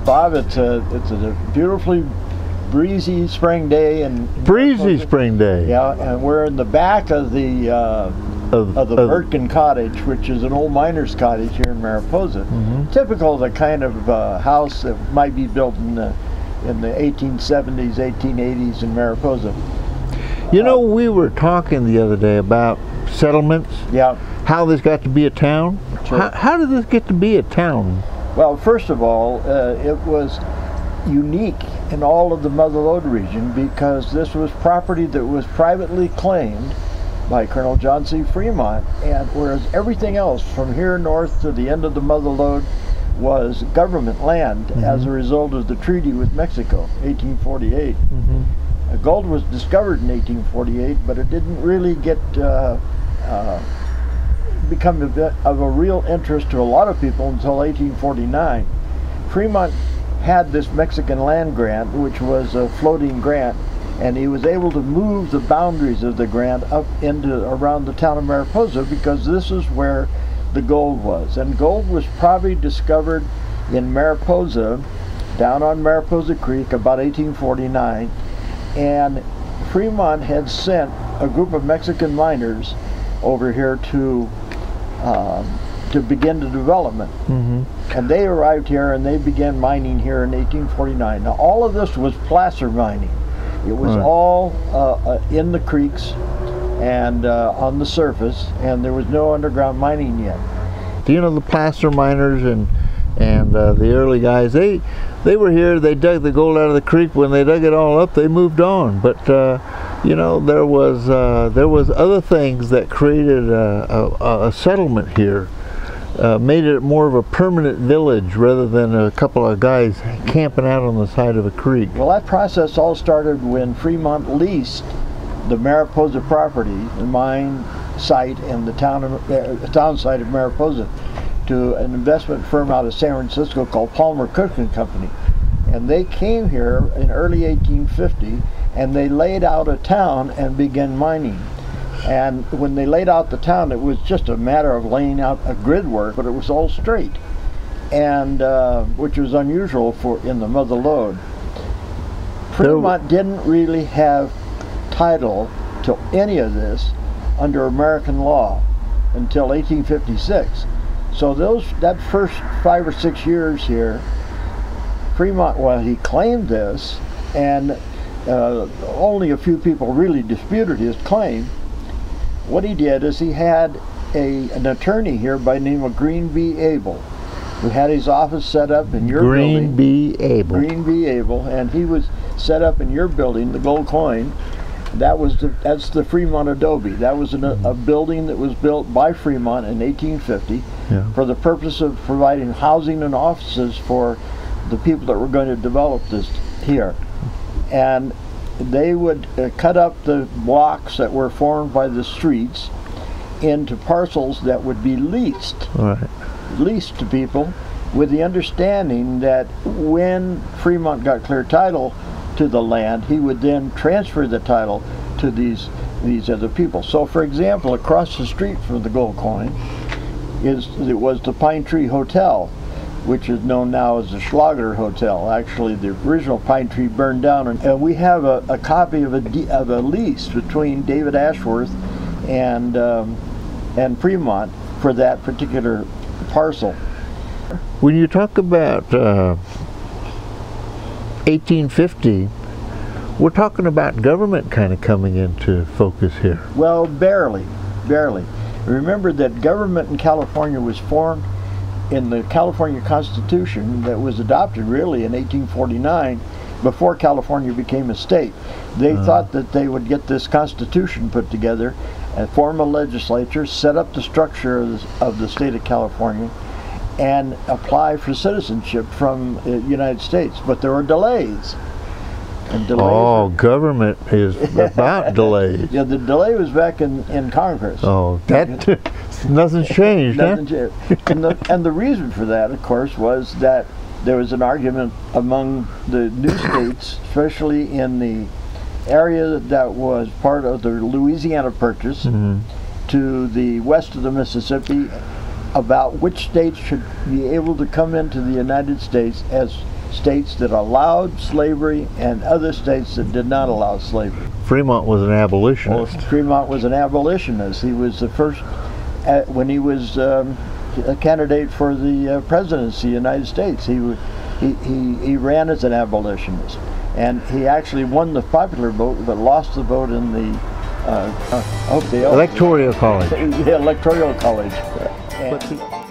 Bob, it's a beautifully breezy spring day, and spring day. Yeah, and we're in the back of the Burtkin Cottage, which is an old miner's cottage here in Mariposa. Typical of the kind of house that might be built in the 1870s, 1880s in Mariposa. You know, we were talking the other day about settlements. Yeah. How this got to be a town. Sure. How did this get to be a town? Well, first of all, it was unique in all of the Mother Lode region because this was property that was privately claimed by Colonel John C. Fremont, and whereas everything else from here north to the end of the Mother Lode was government land as a result of the treaty with Mexico, 1848. Gold was discovered in 1848, but it didn't really get become a bit of a real interest to a lot of people until 1849. Fremont had this Mexican land grant, which was a floating grant, and he was able to move the boundaries of the grant up into around the town of Mariposa because this is where the gold was. And gold was probably discovered in Mariposa, down on Mariposa Creek, about 1849, and Fremont had sent a group of Mexican miners over here to begin the development. And they arrived here and they began mining here in 1849. Now all of this was placer mining. It was all in the creeks and on the surface, and there was no underground mining yet. Do you know the placer miners and the early guys? They were here. They dug the gold out of the creek. When they dug it all up, they moved on. But you know, there was other things that created a settlement here. Made it more of a permanent village rather than a couple of guys camping out on the side of a creek. Well, that process all started when Fremont leased the Mariposa property, the mine site and the town site of Mariposa, to an investment firm out of San Francisco called Palmer Cook and Company. And they came here in early 1850 and they laid out a town and began mining. And when they laid out the town, it was just a matter of laying out a grid work, but it was all straight, and which was unusual for in the Mother Lode. Fremont didn't really have title to any of this under American law until 1856. So that first 5 or 6 years here, Fremont, well, he claimed this, and only a few people really disputed his claim. What he did is he had an attorney here by the name of Green B. Abel, who had his office set up in your building. Green B. Abel, and he was set up in your building, the Gold Coin. That's the Fremont Adobe. That was a building that was built by Fremont in 1850 for the purpose of providing housing and offices for the people that were going to develop this here. And they would cut up the blocks that were formed by the streets into parcels that would be leased to people, with the understanding that when Fremont got clear title to the land, he would then transfer the title to these other people. So for example, across the street from the Gold Coin it was the Pine Tree Hotel, which is known now as the Schlager Hotel. Actually, the original Pine Tree burned down, and we have a copy of a lease between David Ashworth and Fremont for that particular parcel. When you talk about 1850, we're talking about government kind of coming into focus here. Well, barely. Remember that government in California was formed in the California Constitution that was adopted really in 1849, before California became a state. They thought that they would get this Constitution put together and form a legislature, set up the structure of the state of California, and apply for citizenship from the United States. But there were delays. Government is about delays. Yeah, the delay was back in Congress. Oh, that nothing's changed, Nothing changed. And the reason for that, of course, was that there was an argument among the new states, especially in the area that was part of the Louisiana Purchase to the west of the Mississippi, about which states should be able to come into the United States as states that allowed slavery and other states that did not allow slavery. Fremont was an abolitionist. Well, Fremont was an abolitionist. He was the first, when he was a candidate for the presidency of the United States, he ran as an abolitionist. And he actually won the popular vote, but lost the vote in the Electoral college. Yeah, electoral college. And